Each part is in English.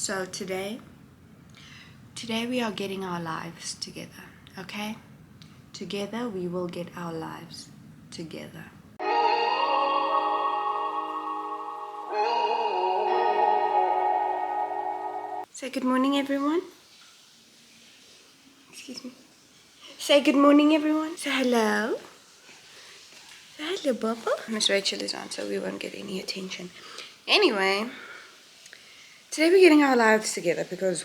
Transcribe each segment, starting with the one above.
So today we are getting our lives together, okay? Together we will get our lives together. Say good morning, everyone. Excuse me. Say good morning, everyone. Say hello. Say hello, Bubba. Miss Rachel is on, so we won't get any attention. Anyway, today we're getting our lives together because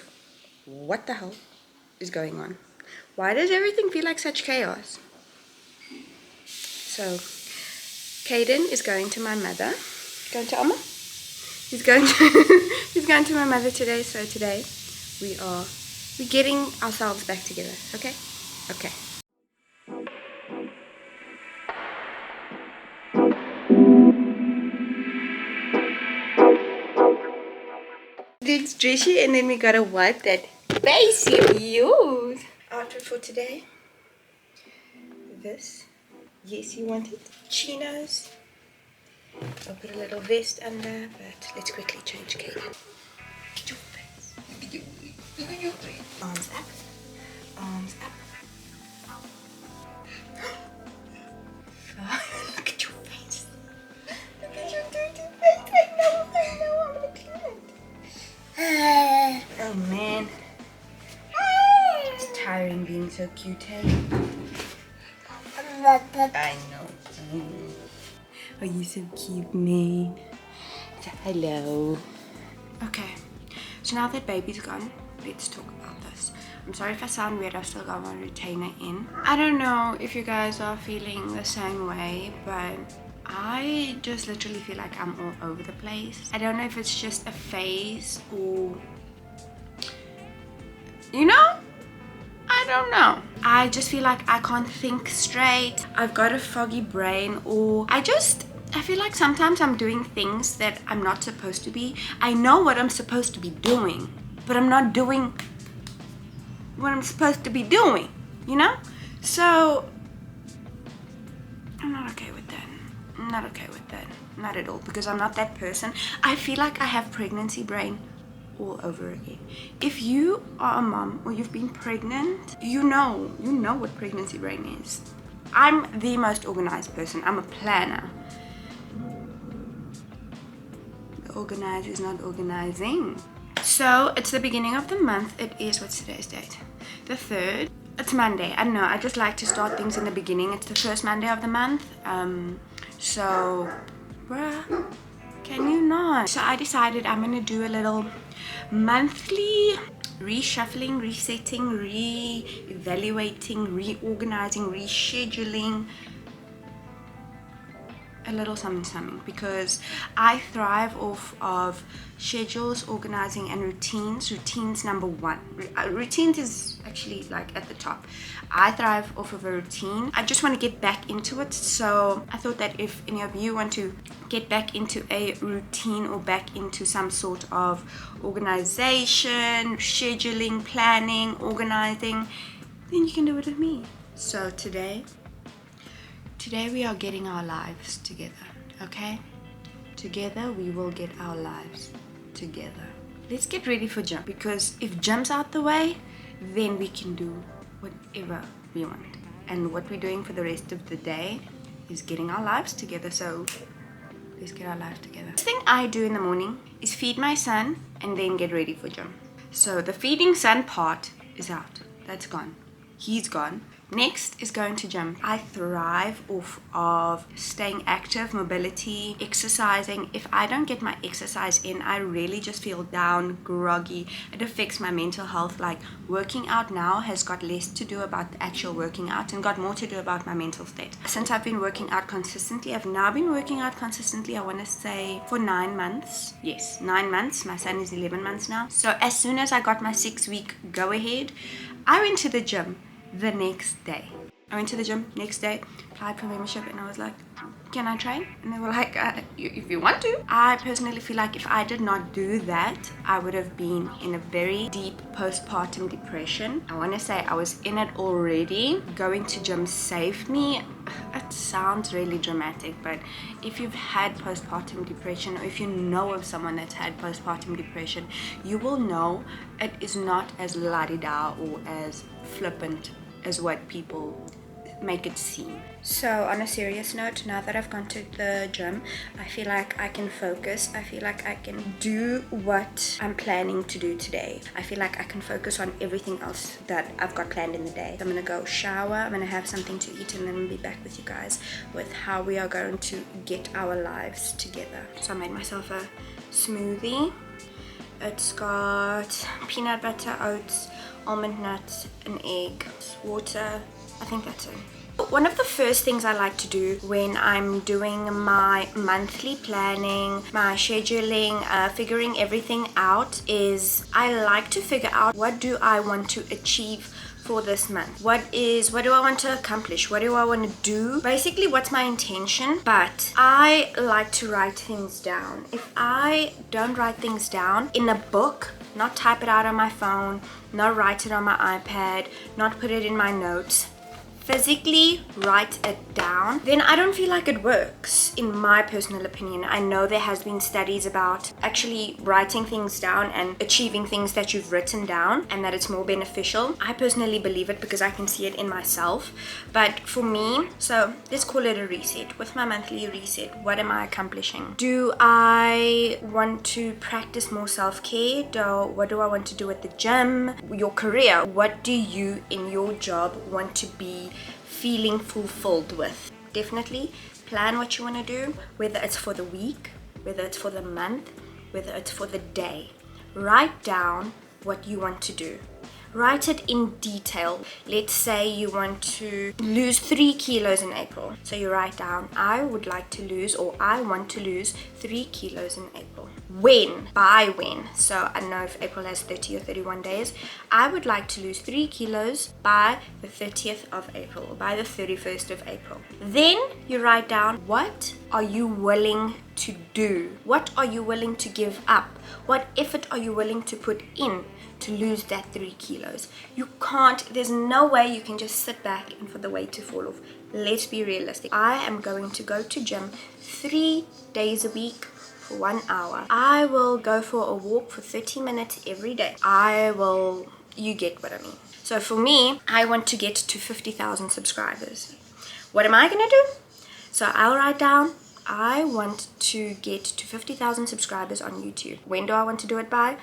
what the hell is going on? Why does everything feel like such chaos? So, Caden is going to my mother. Going to Amma? He's going to my mother today. So today we're getting ourselves back together. Okay? Okay. It's Drishy, and then we gotta wipe that face you use. Outfit for today. This. Yes, you want it. Chinos. I'll put a little vest under, but let's quickly change Caden. Get your face. Get your face. Arms up. Arms up. Look at your face. Look at your dirty face. I know. I'm gonna clean it. Oh man. It's tiring being so cute, hey? I know. Oh, you so cute, man. So, hello. Okay, so now that baby's gone, let's talk about this. I'm sorry if I sound weird, I've still got my retainer in. I don't know if you guys are feeling the same way, but I just literally feel like I'm all over the place. I don't know if it's just a phase or, you know? I don't know. I just feel like I can't think straight. I've got a foggy brain, or I feel like sometimes I'm doing things that I'm not supposed to be. I know what I'm supposed to be doing, but I'm not doing what I'm supposed to be doing, you know? So, I'm not okay with that. I'm not okay with that. Not at all, because I'm not that person. I feel like I have pregnancy brain all over again. If you are a mom or you've been pregnant, you know what pregnancy brain is. I'm the most organized person. I'm a planner. The organizer is not organizing. So it's the beginning of the month. It is, what's today's date? The 3rd. It's Monday. I don't know. I just like to start things in the beginning. It's the first Monday of the month. So, bruh, can you not? So I decided I'm gonna do a little monthly reshuffling, resetting, re-evaluating, reorganizing, rescheduling, a little something, because I thrive off of schedules, organizing, and routines. Routines number one. Routines is actually like at the top. I thrive off of a routine. I just want to get back into it, so I thought that if any of you want to get back into a routine or back into some sort of organization, scheduling, planning, organizing, then you can do it with me. So today we are getting our lives together, okay? Together we will get our lives together. Let's get ready for gym, because if gym's out the way, then we can do whatever we want. And what we're doing for the rest of the day is getting our lives together. So let's get our lives together. The thing I do in the morning is feed my son and then get ready for gym. So the feeding son part is out. That's gone. He's gone. Next is going to gym. I thrive off of staying active, mobility, exercising. If I don't get my exercise in, I really just feel down, groggy. It affects my mental health. Like, working out now has got less to do about the actual working out and got more to do about my mental state. Since I've been working out consistently, I've now been working out consistently, I want to say, for 9 months. Yes, 9 months. My son is 11 months now. So as soon as I got my 6-week go ahead, I went to the gym the next day. I went to the gym next day, applied for membership, and I was like, can I train? And they were like, if you want to. I personally feel like if I did not do that, I would have been in a very deep postpartum depression. I want to say I was in it already. Going to gym saved me it sounds really dramatic, but if you've had postpartum depression, or if you know of someone that's had postpartum depression, you will know it is not as la-di-da or as flippant as what people make it seem. So on a serious note, now that I've gone to the gym, I feel like I can focus. I feel like I can do what I'm planning to do today. I feel like I can focus on everything else that I've got planned in the day. I'm gonna go shower, I'm gonna have something to eat, and then I'll be back with you guys with how we are going to get our lives together. So I made myself a smoothie. It's got peanut butter, oats, almond nuts, an egg, water. I think that's it. One of the first things I like to do when I'm doing my monthly planning, my scheduling, figuring everything out, is I like to figure out what do I want to achieve for this month. What do I want to accomplish? What do I want to do? Basically, what's my intention? But I like to write things down. If I don't write things down in a book, not type it out on my phone, not write it on my iPad, not put it in my notes, physically write it down, then I don't feel like it works, in my personal opinion. I know there has been studies about actually writing things down and achieving things that you've written down, and that it's more beneficial. I personally believe it because I can see it in myself. But for me, so let's call it a reset. With my monthly reset, what am I accomplishing? Do I want to practice more self-care? What do I want to do at the gym? Your career, what do you in your job want to be feeling fulfilled with? Definitely plan what you want to do, whether it's for the week, whether it's for the month, whether it's for the day. Write down what you want to do. Write it in detail. Let's say you want to lose 3 kilos in April. So you write down, I would like to lose, or I want to lose 3 kilos in April. When? By when? So I don't know if April has 30 or 31 days. I would like to lose 3 kilos by the 30th of April, or by the 31st of April. Then you write down, what are you willing to do? What are you willing to give up? What effort are you willing to put in to lose that 3 kilos? You can't, there's no way you can just sit back and for the weight to fall off. Let's be realistic. I am going to go to gym 3 days a week for 1 hour. I will go for a walk for 30 minutes every day. You get what I mean. So for me, I want to get to 50,000 subscribers. What am I gonna do? So I'll write down, I want to get to 50,000 subscribers on YouTube. When do I want to do it by?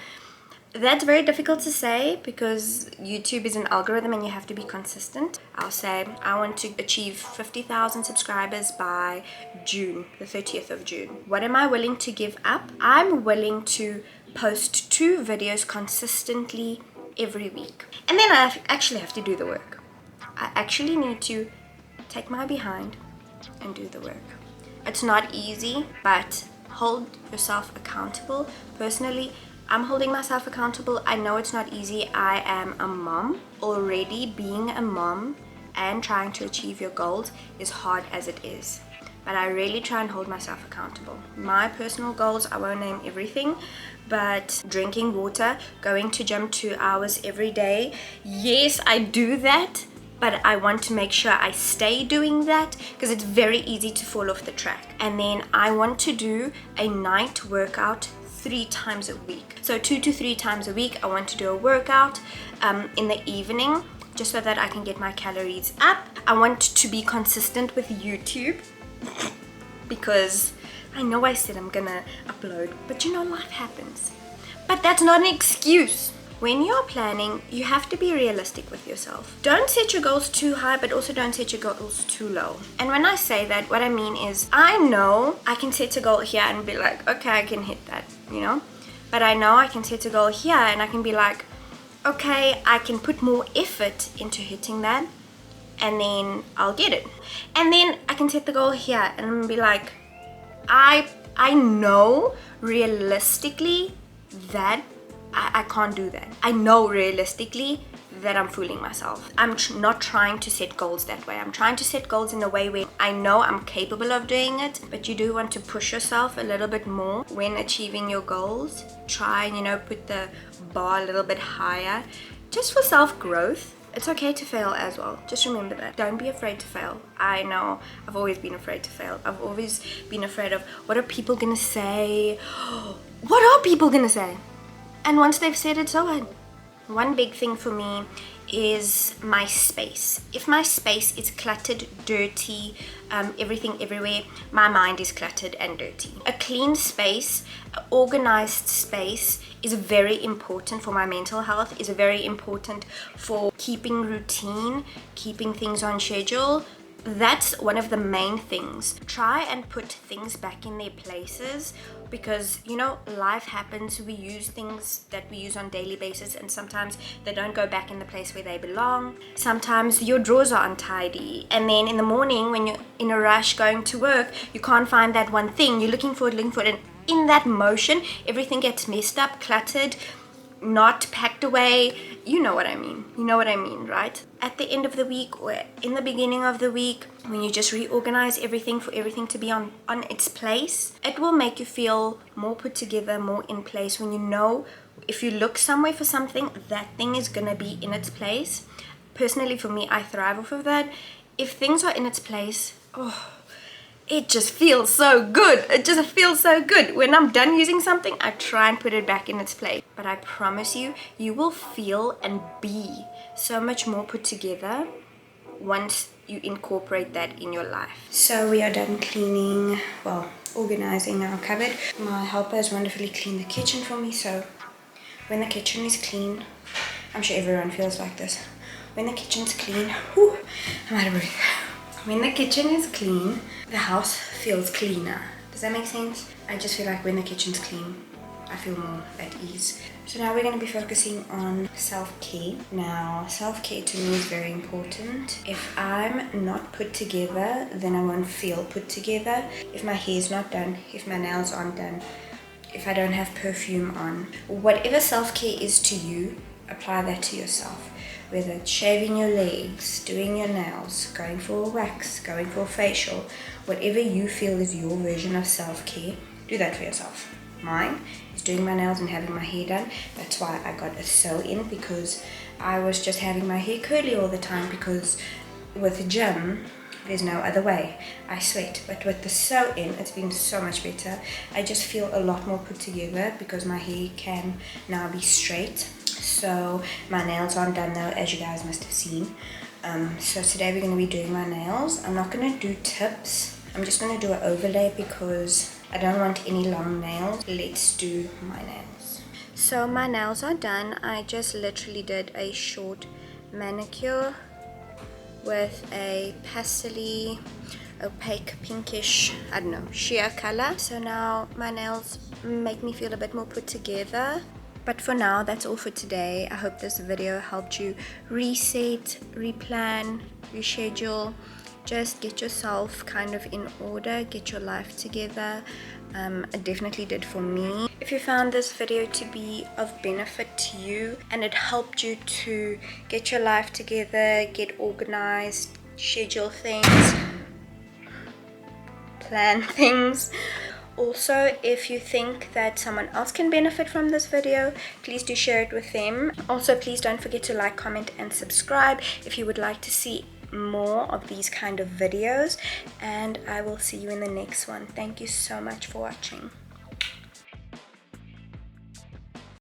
That's very difficult to say because YouTube is an algorithm and you have to be consistent. I'll say I want to achieve 50,000 subscribers by June, the 30th of June. What am I willing to give up? I'm willing to post 2 videos consistently every week. And then I actually have to do the work. I actually need to take my behind and do the work. It's not easy, but hold yourself accountable. Personally, I'm holding myself accountable. I know it's not easy. I am a mom. Already being a mom and trying to achieve your goals is hard as it is. But I really try and hold myself accountable. My personal goals, I won't name everything, but drinking water, going to gym 2 hours every day. Yes, I do that, but I want to make sure I stay doing that because it's very easy to fall off the track. And then I want to do a night workout 3 times a week. So 2 to 3 times a week, I want to do a workout in the evening just so that I can get my calories up. I want to be consistent with YouTube because I know I said I'm gonna upload, but you know, life happens. But that's not an excuse. When you're planning, you have to be realistic with yourself. Don't set your goals too high, but also don't set your goals too low. And when I say that, what I mean is, I know I can set a goal here and be like, okay, I can hit that, you know? But I know I can set a goal here and I can be like, okay, I can put more effort into hitting that and then I'll get it. And then I can set the goal here and be like, I know realistically that I can't do that. I know realistically that I'm fooling myself. I'm not trying to set goals that way. I'm trying to set goals in a way where I know I'm capable of doing it, but you do want to push yourself a little bit more when achieving your goals. Try and, you know, put the bar a little bit higher just for self-growth. It's okay to fail as well. Just remember that. Don't be afraid to fail. I know I've always been afraid to fail. I've always been afraid of what are people gonna say? What are people gonna say? And once they've said it, so what? One big thing for me is my space. If my space is cluttered, dirty, everything everywhere, my mind is cluttered and dirty. A clean space, an organized space is very important for my mental health, is very important for keeping routine, keeping things on schedule. That's one of the main things. Try and put things back in their places, because you know, life happens. We use things that we use on daily basis, and sometimes they don't go back in the place where they belong. Sometimes your drawers are untidy, and then in the morning when you're in a rush going to work, you can't find that one thing. You're looking for it, and in that motion everything gets messed up, cluttered, not packed away. You know what I mean. You know what I mean, right? At the end of the week or in the beginning of the week, when you just reorganize everything for everything to be on its place, it will make you feel more put together, more in place. When you know, if you look somewhere for something, that thing is gonna be in its place. Personally, for me, I thrive off of that. If things are in its place, it just feels so good. It just feels so good. When I'm done using something, I try and put it back in its place. But I promise you, you will feel and be so much more put together once you incorporate that in your life. So we are done cleaning, well, organizing our cupboard. My helper has wonderfully cleaned the kitchen for me. So when the kitchen is clean, I'm sure everyone feels like this. When the kitchen's clean, whew, I'm out of breath. When the kitchen is clean, the house feels cleaner. Does that make sense? I just feel like when the kitchen's clean, I feel more at ease. So now we're going to be focusing on self-care. Now, self-care to me is very important. If I'm not put together, then I won't feel put together. If my hair's not done, if my nails aren't done, if I don't have perfume on, whatever self-care is to you, apply that to yourself. Whether it's shaving your legs, doing your nails, going for a wax, going for a facial, whatever you feel is your version of self-care, do that for yourself. Mine is doing my nails and having my hair done. That's why I got a sew-in, because I was just having my hair curly all the time, because with the gym, there's no other way. I sweat, but with the sew-in, it's been so much better. I just feel a lot more put together because my hair can now be straight. So my nails aren't done though, as you guys must have seen. So today we're going to be doing my nails. I'm not going to do tips. I'm just going to do an overlay because I don't want any long nails. Let's do my nails. So my nails are done. I just literally did a short manicure with a pastel-y, opaque, pinkish, I don't know, sheer color. So now my nails make me feel a bit more put together. But for now, that's all for today. I hope this video helped you reset, replan, reschedule. Just get yourself kind of in order, get your life together. It definitely did for me. If you found this video to be of benefit to you and it helped you to get your life together, get organized, schedule things, plan things. Also, if you think that someone else can benefit from this video, please do share it with them. Also, please don't forget to like, comment, and subscribe if you would like to see more of these kind of videos. And I will see you in the next one. Thank you so much for watching.